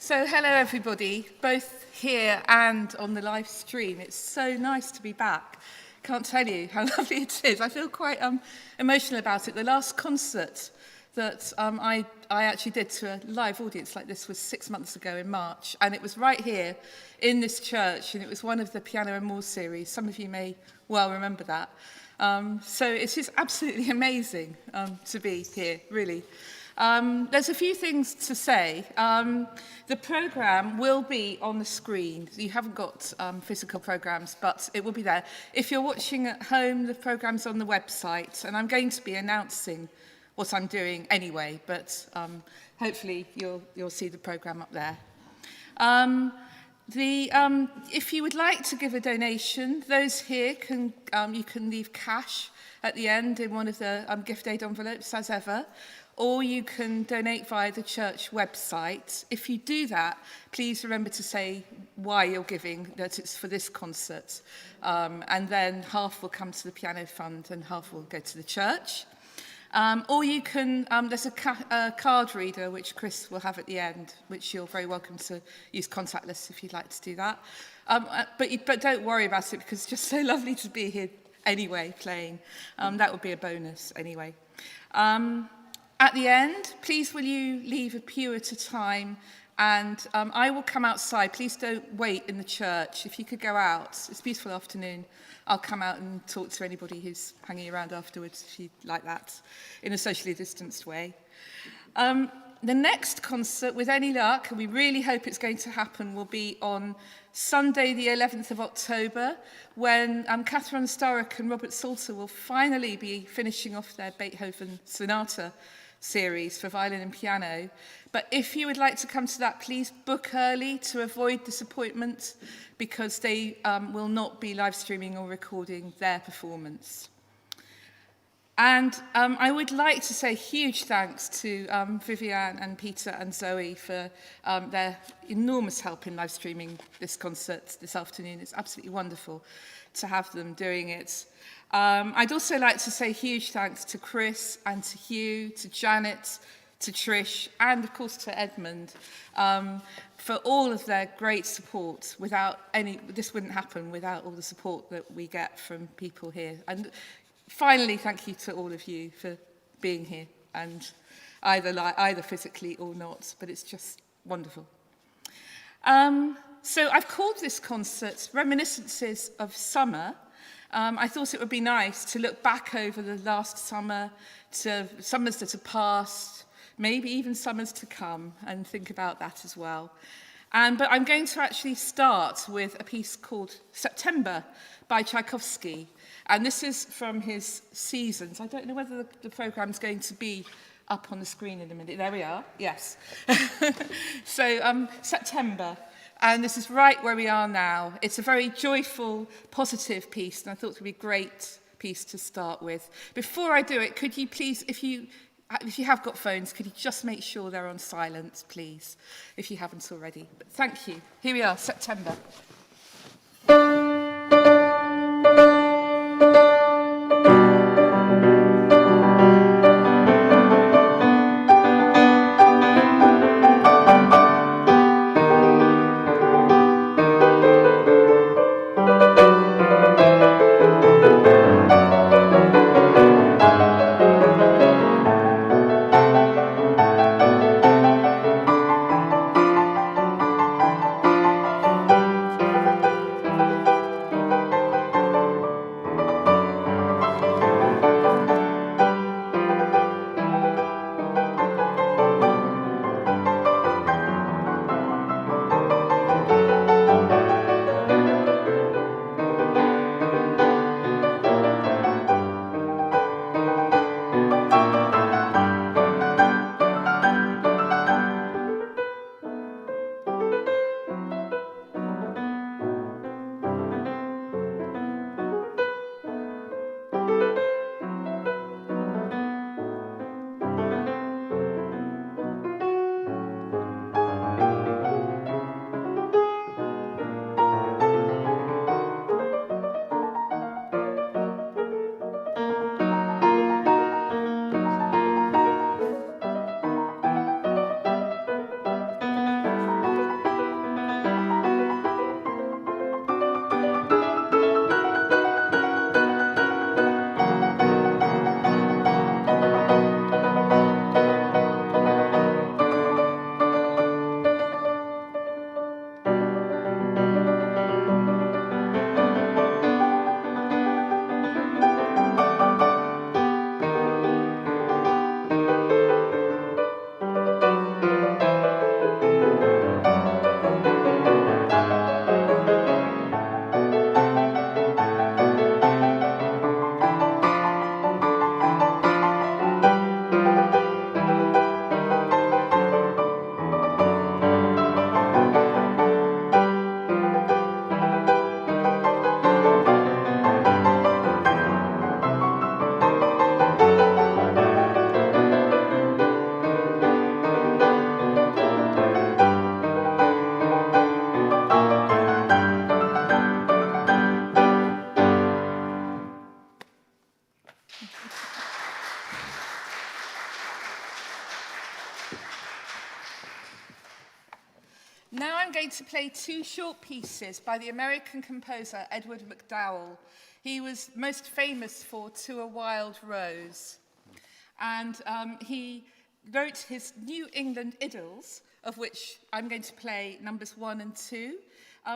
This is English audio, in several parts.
So hello everybody, both here and on the live stream. It's so nice to be back. Can't tell you how lovely it is. I feel quite emotional about it. The last concert that I actually did to a live audience like this was 6 months ago in March, and it was right here in this church, and it was one of the Piano and More series. Some of you may well remember that. So it's just absolutely amazing to be here, really. There's a few things to say. The programme will be on the screen. You haven't got physical programmes, but it will be there. If you're watching at home, the programme's on the website, and I'm going to be announcing what I'm doing anyway, but hopefully you'll see the programme up there. If you would like to give a donation, those here you can leave cash at the end in one of the gift aid envelopes, as ever, or you can donate via the church website. If you do that, please remember to say why you're giving, that it's for this concert, and then half will come to the piano fund and half will go to the church. Or you can, there's a card reader which Chris will have at the end, which you're very welcome to use contactless if you'd like to do that. But don't worry about it, because it's just so lovely to be here anyway playing. That would be a bonus anyway. At the end, please will you leave a pew at a time, and I will come outside. Please don't wait in the church. If you could go out, it's a beautiful afternoon. I'll come out and talk to anybody who's hanging around afterwards, if you'd like that, in a socially distanced way. The next concert, with any luck, and we really hope it's going to happen, will be on Sunday the 11th of October, when Catherine Starrock and Robert Salter will finally be finishing off their Beethoven Sonata series for violin and piano. But if you would like to come to that, please book early to avoid disappointment, because they will not be live streaming or recording their performance. And I would like to say huge thanks to Viviane and Peter and Zoe for their enormous help in live streaming this concert this afternoon. It's absolutely wonderful to have them doing it. I'd also like to say huge thanks to Chris and to Hugh, to Janet, to Trish, and of course to Edmund, for all of their great support. This wouldn't happen without all the support that we get from people here. And finally, thank you to all of you for being here, and either physically or not, but it's just wonderful. So I've called this concert Reminiscences of Summer. I thought it would be nice to look back over the last summer, to summers that have passed, maybe even summers to come, and think about that as well. But I'm going to actually start with a piece called September by Tchaikovsky. And this is from his Seasons. I don't know whether the programme's going to be up on the screen in a minute. There we are, yes. So September. And this is right where we are now. It's a very joyful, positive piece, and I thought it would be a great piece to start with. Before I do it, could you please, if you have got phones, could you just make sure they're on silent, please, if you haven't already. But thank you. Here we are, September. Now I'm going to play two short pieces by the American composer Edward MacDowell. He was most famous for To a Wild Rose. And he wrote his New England Idylls, of which I'm going to play numbers 1 and 2,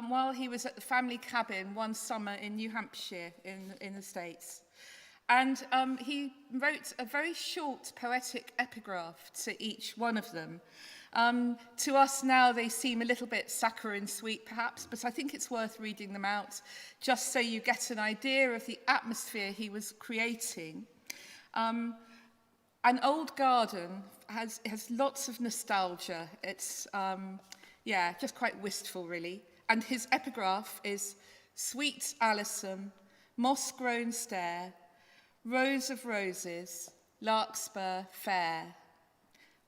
while he was at the family cabin one summer in New Hampshire in the States. And he wrote a very short poetic epigraph to each one of them. To us now, they seem a little bit saccharine sweet, perhaps, but I think it's worth reading them out, just so you get an idea of the atmosphere he was creating. An old garden has lots of nostalgia. It's, just quite wistful, really. And his epigraph is, sweet Alison, moss-grown stair, rose of roses, larkspur fair,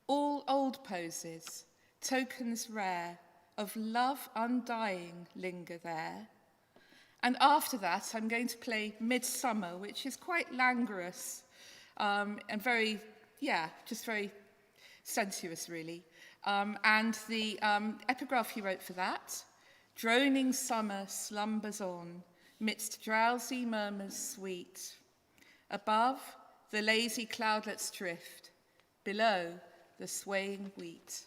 all old poses, tokens rare of love undying linger there. And after that, I'm going to play Midsummer, which is quite languorous and very, just very sensuous, really. And the epigraph he wrote for that, droning summer slumbers on, midst drowsy murmurs sweet. Above, the lazy cloudlets drift, below, the swaying wheat.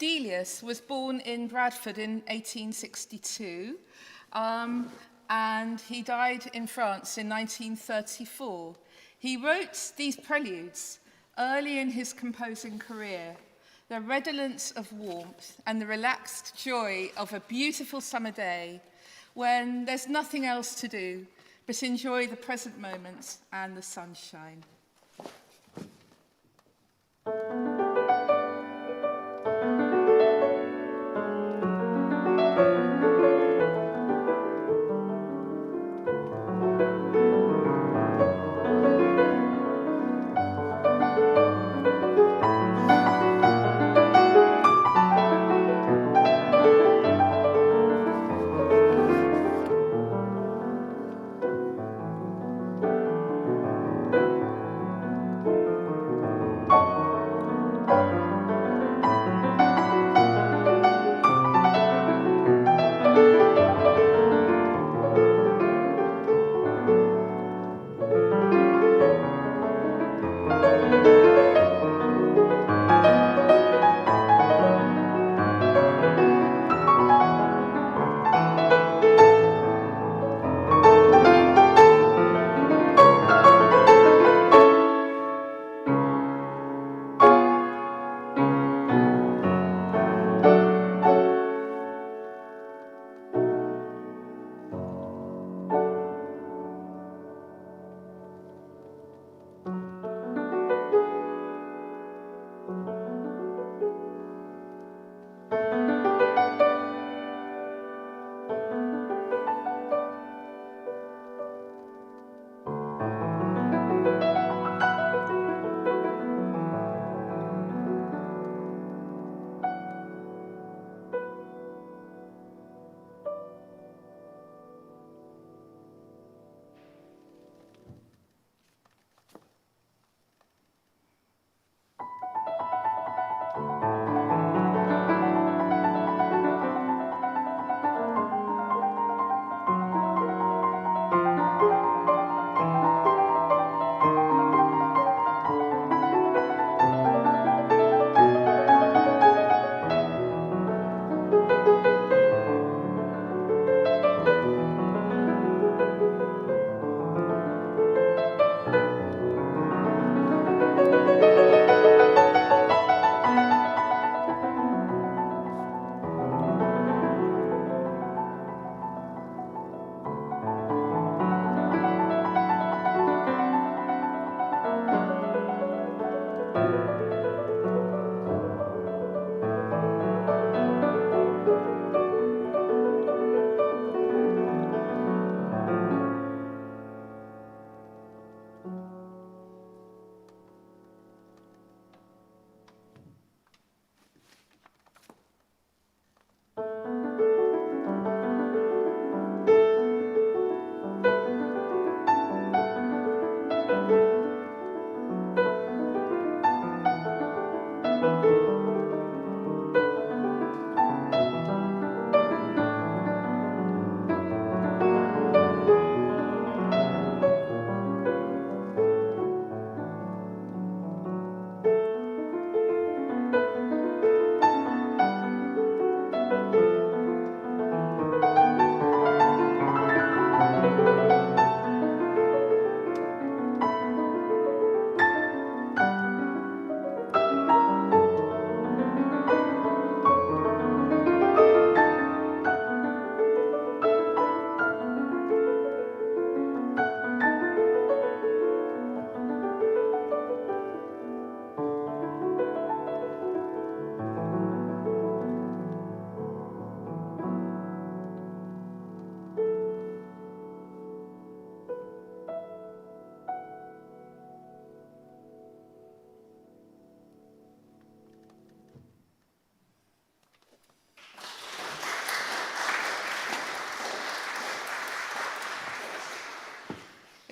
Delius was born in Bradford in 1862, and he died in France in 1934. He wrote these preludes early in his composing career, the redolence of warmth and the relaxed joy of a beautiful summer day when there's nothing else to do but enjoy the present moments and the sunshine.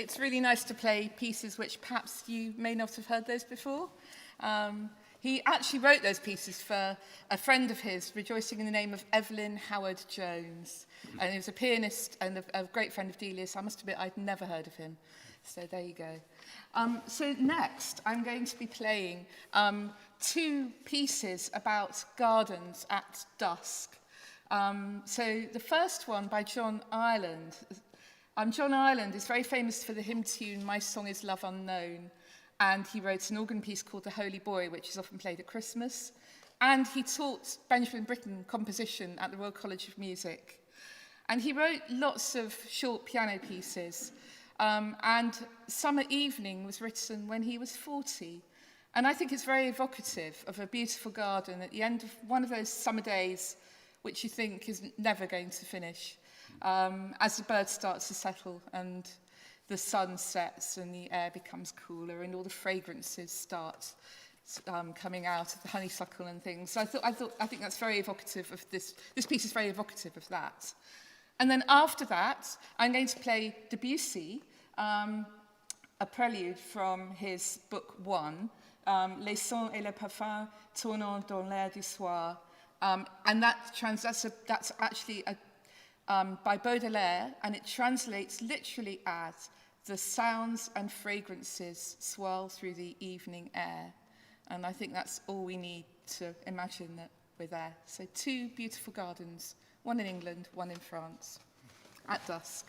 it's really nice to play pieces which perhaps you may not have heard those before. He actually wrote those pieces for a friend of his, rejoicing in the name of Evelyn Howard Jones. And he was a pianist and a great friend of Delia's. I must admit, I'd never heard of him. So there you go. So next, I'm going to be playing two pieces about gardens at dusk. So the first one by John Ireland. John Ireland is very famous for the hymn tune, My Song is Love Unknown. And he wrote an organ piece called The Holy Boy, which is often played at Christmas. And he taught Benjamin Britten composition at the Royal College of Music. And he wrote lots of short piano pieces. And Summer Evening was written when he was 40. And I think it's very evocative of a beautiful garden at the end of one of those summer days, which you think is never going to finish, as the birds start to settle and the sun sets and the air becomes cooler and all the fragrances start coming out of the honeysuckle and things. So I think that's very evocative of this. This piece is very evocative of that. And then after that, I'm going to play Debussy, a prelude from his book 1, Les sons et les parfums tournant dans l'air du soir. And that's actually by Baudelaire, and it translates literally as the sounds and fragrances swirl through the evening air. And I think that's all we need to imagine that we're there. So 2 beautiful gardens, one in England, one in France, at dusk.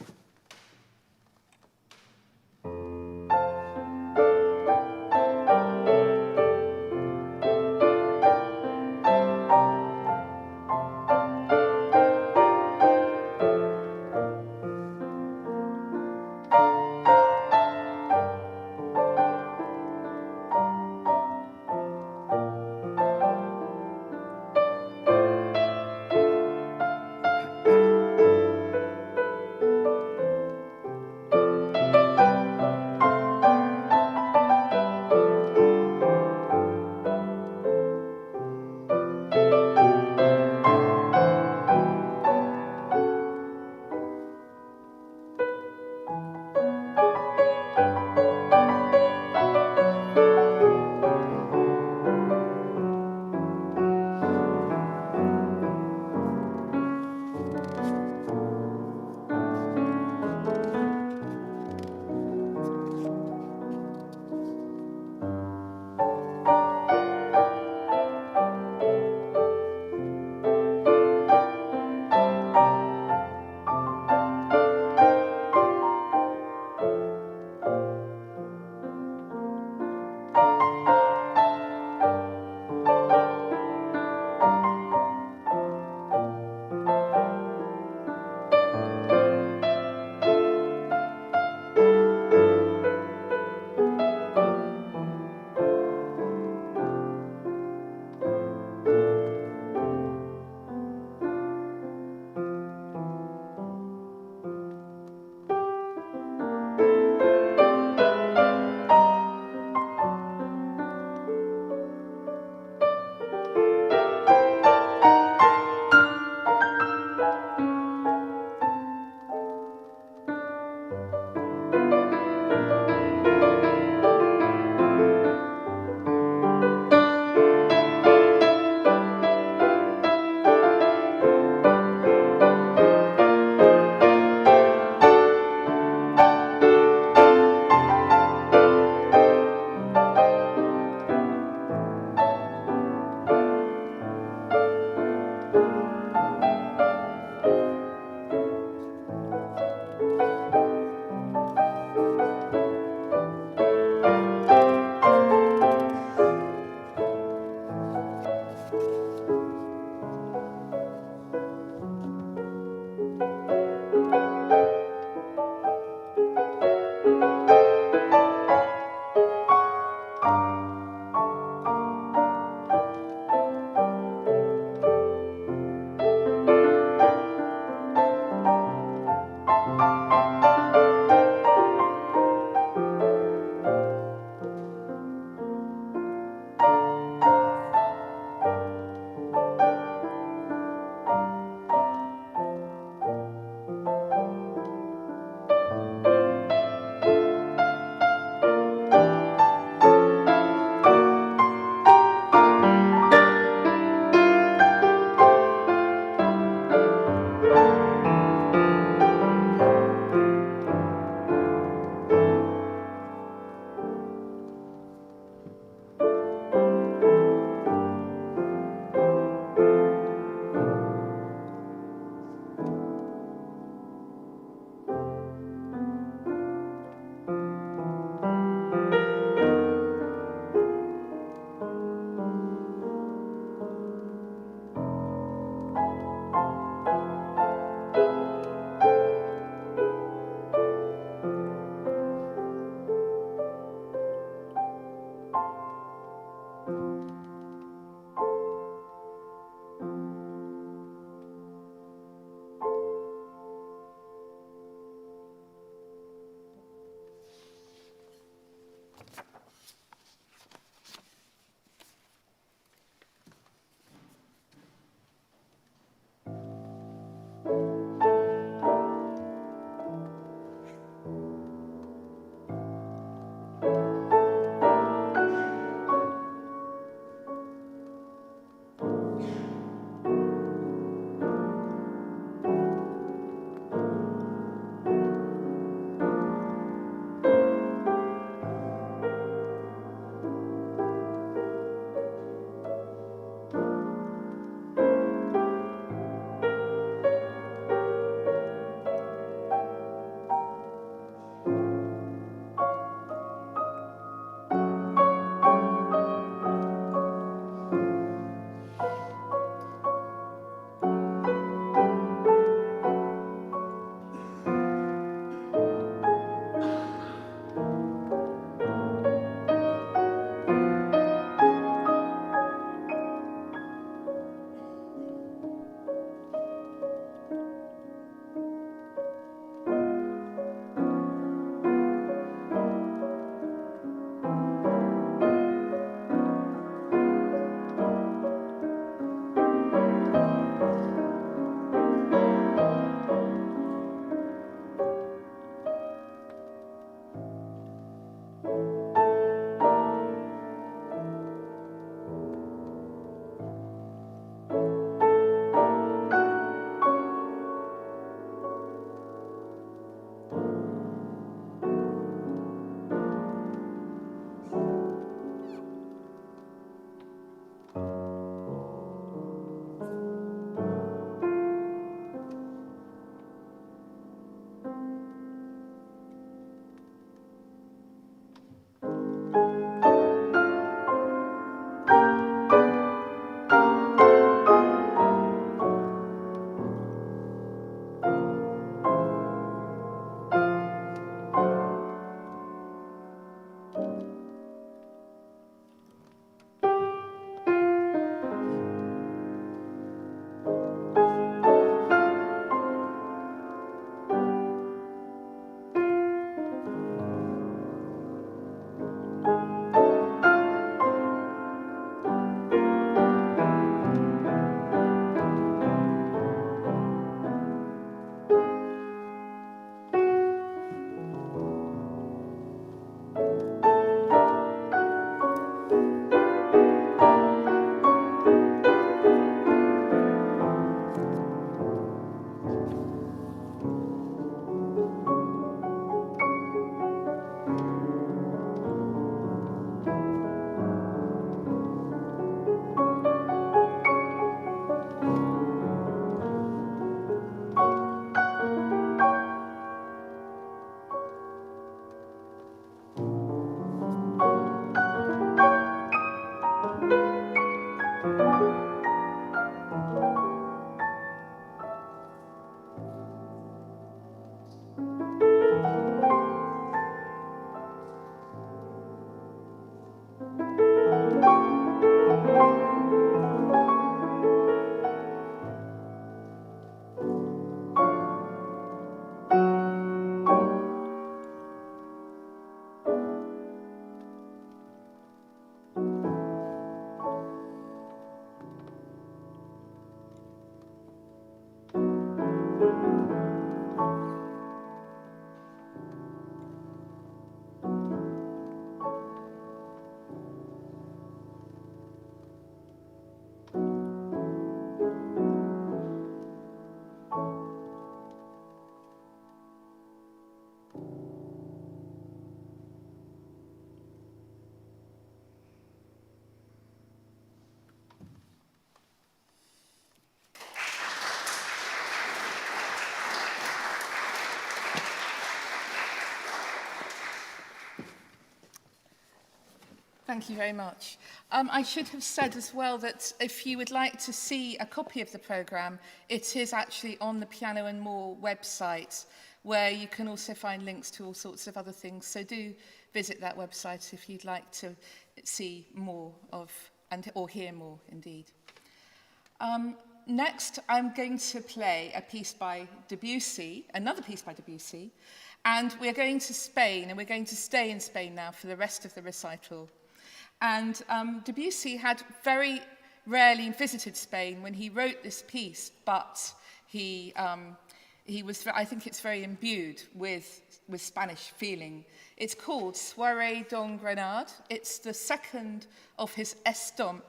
Thank you very much. I should have said as well that if you would like to see a copy of the programme, it is actually on the Piano and More website, where you can also find links to all sorts of other things. So do visit that website if you'd like to see more of, or hear more indeed. Next, I'm going to play a piece by Debussy, another piece by Debussy, and we're going to Spain, and we're going to stay in Spain now for the rest of the recital. And Debussy had very rarely visited Spain when he wrote this piece, but he was, I think it's very imbued with Spanish feeling. It's called Soirée dans Grenade. It's the second of his estampe.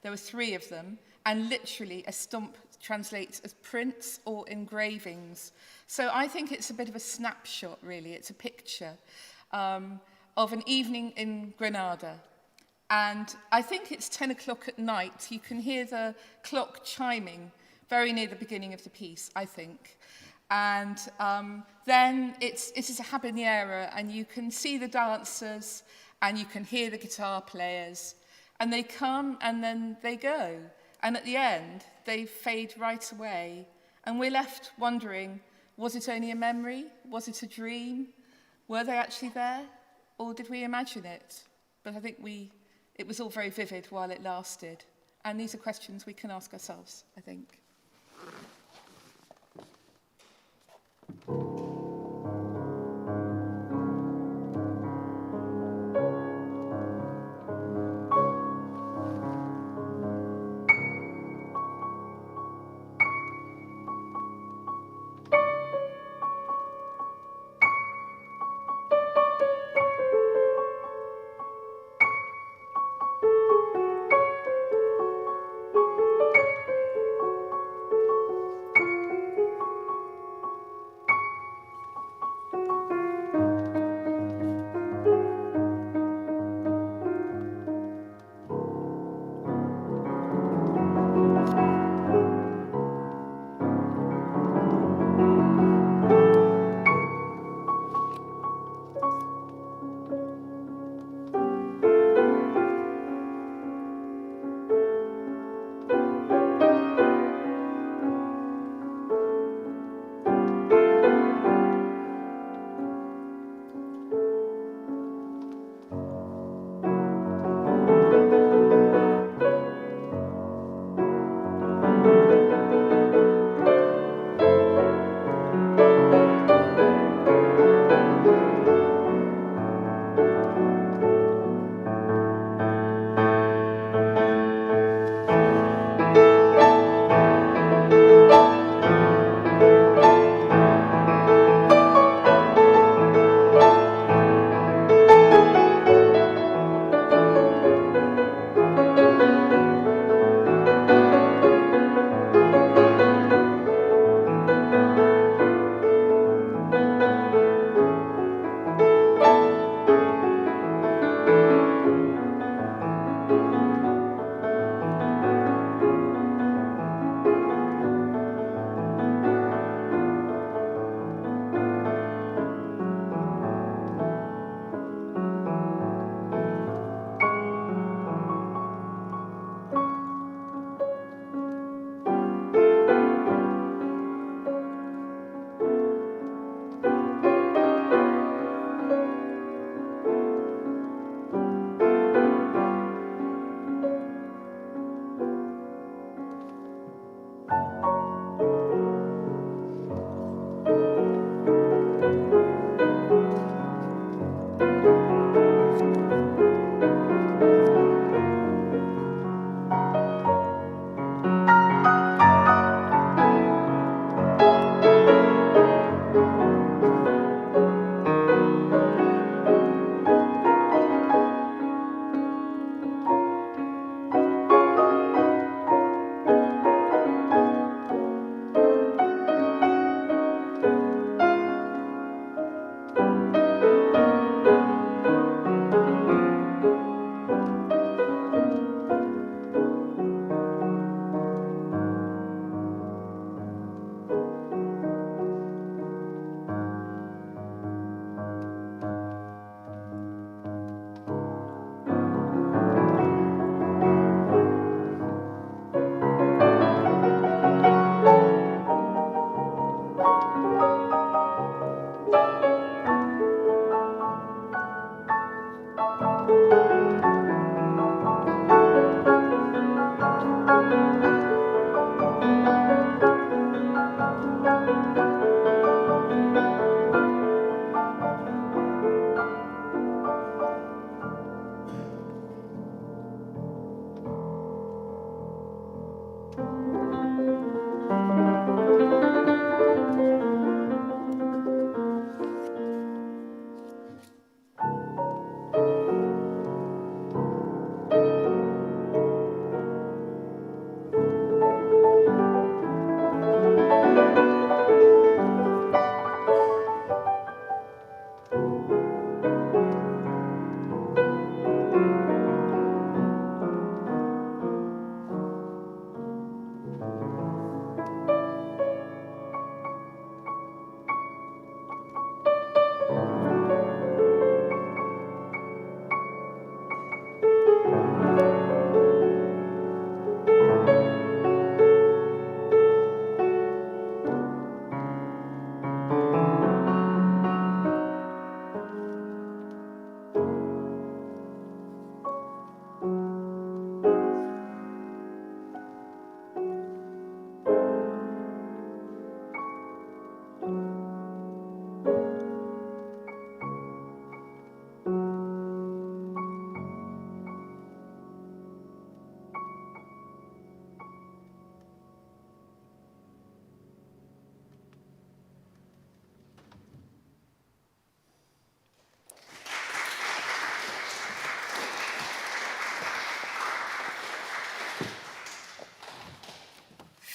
There were 3 of them, and literally estampe translates as prints or engravings. So I think it's a bit of a snapshot, really. It's a picture of an evening in Granada. And I think it's 10 o'clock at night. You can hear the clock chiming very near the beginning of the piece, I think. And then it is a habanera, and you can see the dancers, and you can hear the guitar players, and they come and then they go. And at the end, they fade right away. And we're left wondering, was it only a memory? Was it a dream? Were they actually there? Or did we imagine it? But I think it was all very vivid while it lasted. And these are questions we can ask ourselves, I think.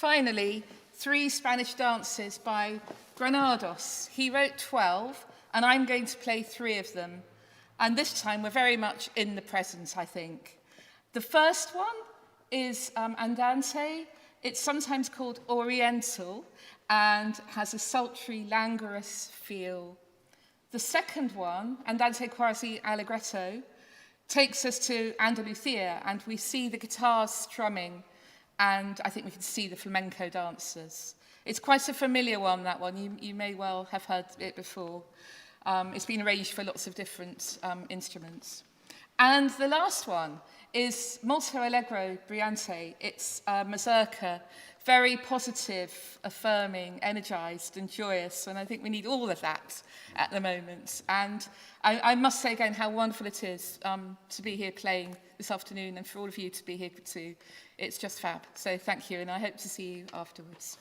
Finally, 3 Spanish dances by Granados. He wrote 12, and I'm going to play 3 of them. And this time we're very much in the present, I think. The first one is Andante. It's sometimes called Oriental and has a sultry, languorous feel. The second one, Andante quasi allegretto, takes us to Andalusia, and we see the guitars strumming, and I think we can see the flamenco dancers. It's quite a familiar one, that one. You may well have heard it before. It's been arranged for lots of different instruments. And the last one is Molto Allegro Brillante. It's a mazurka, very positive, affirming, energized and joyous, and I think we need all of that at the moment. And I must say again how wonderful it is to be here playing this afternoon, and for all of you to be here too. It's just fab. So thank you, and I hope to see you afterwards.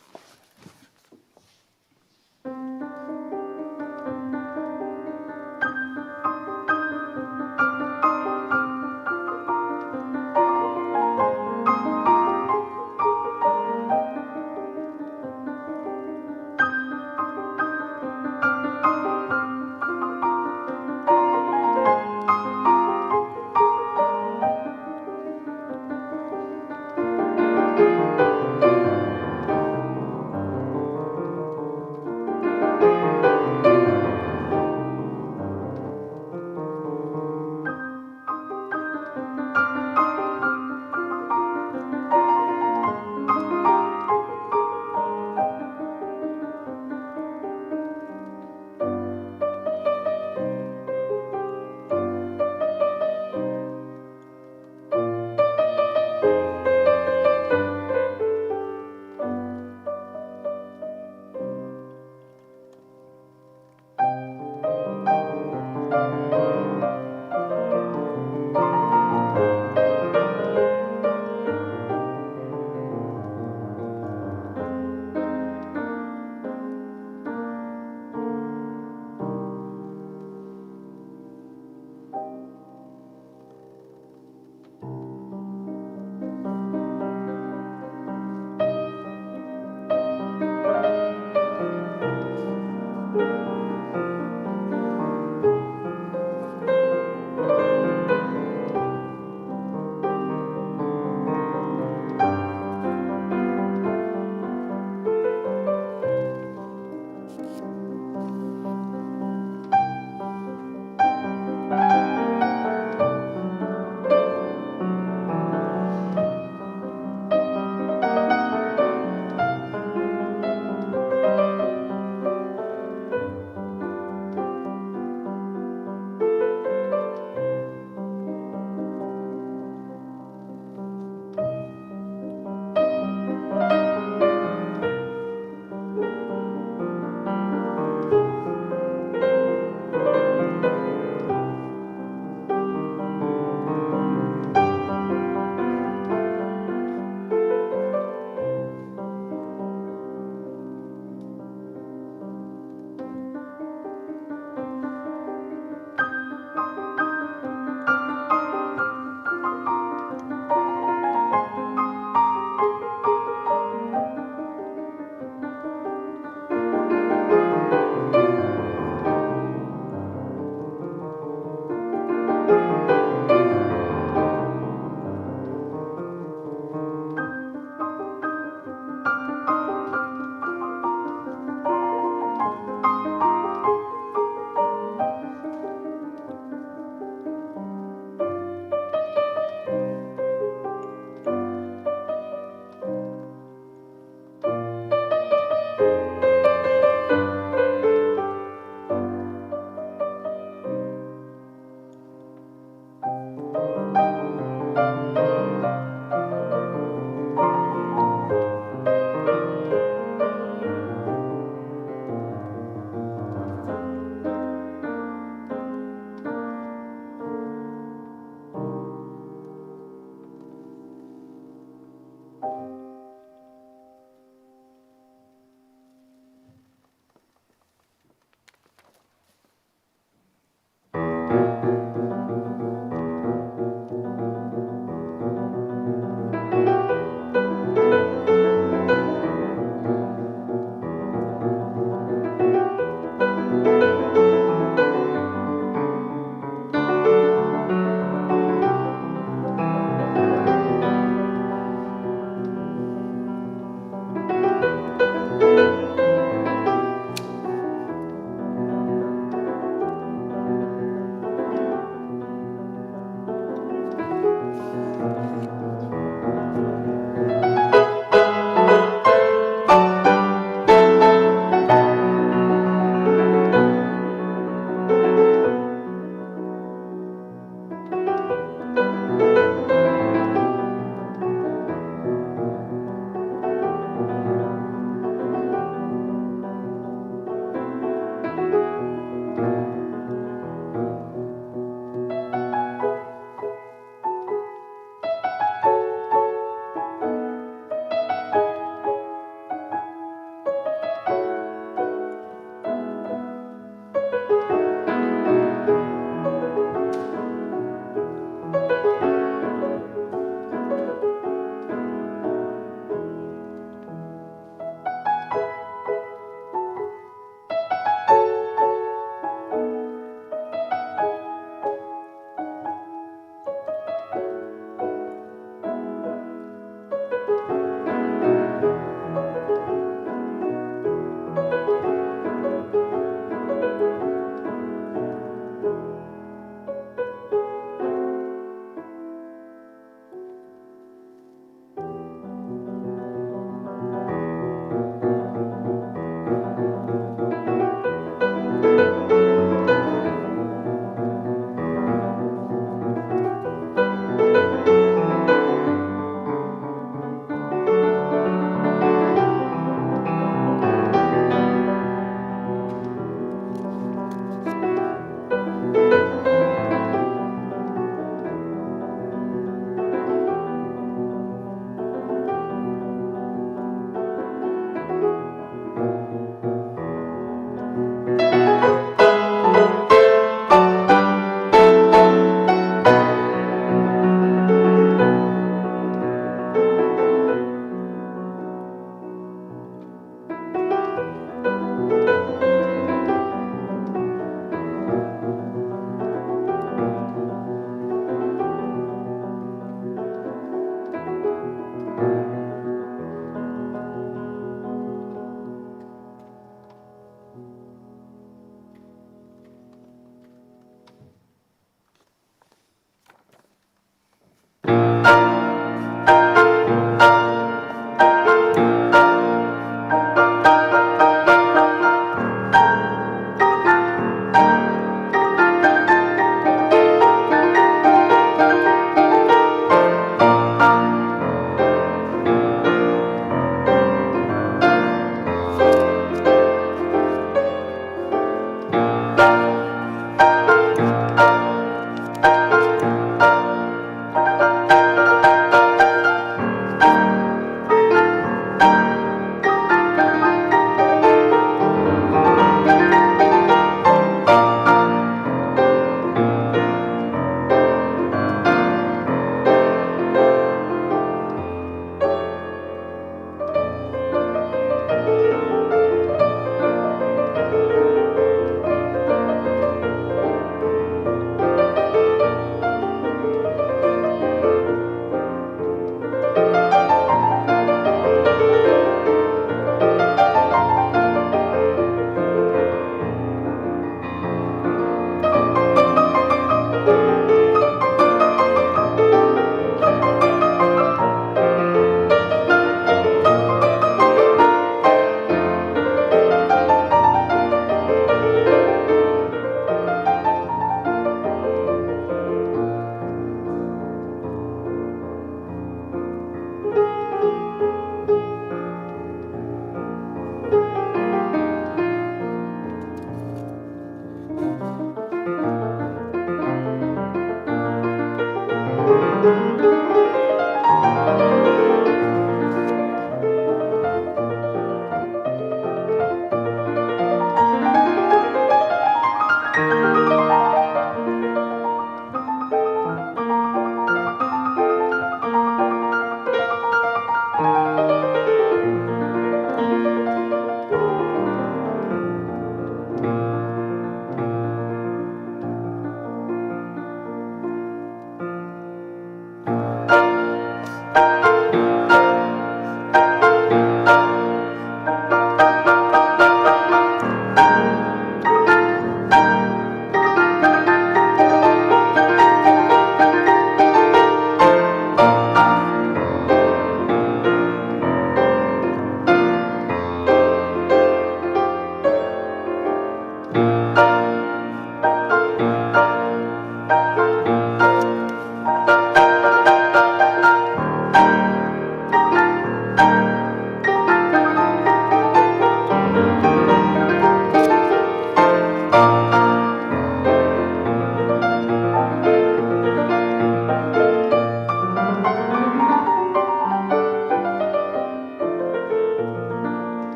you.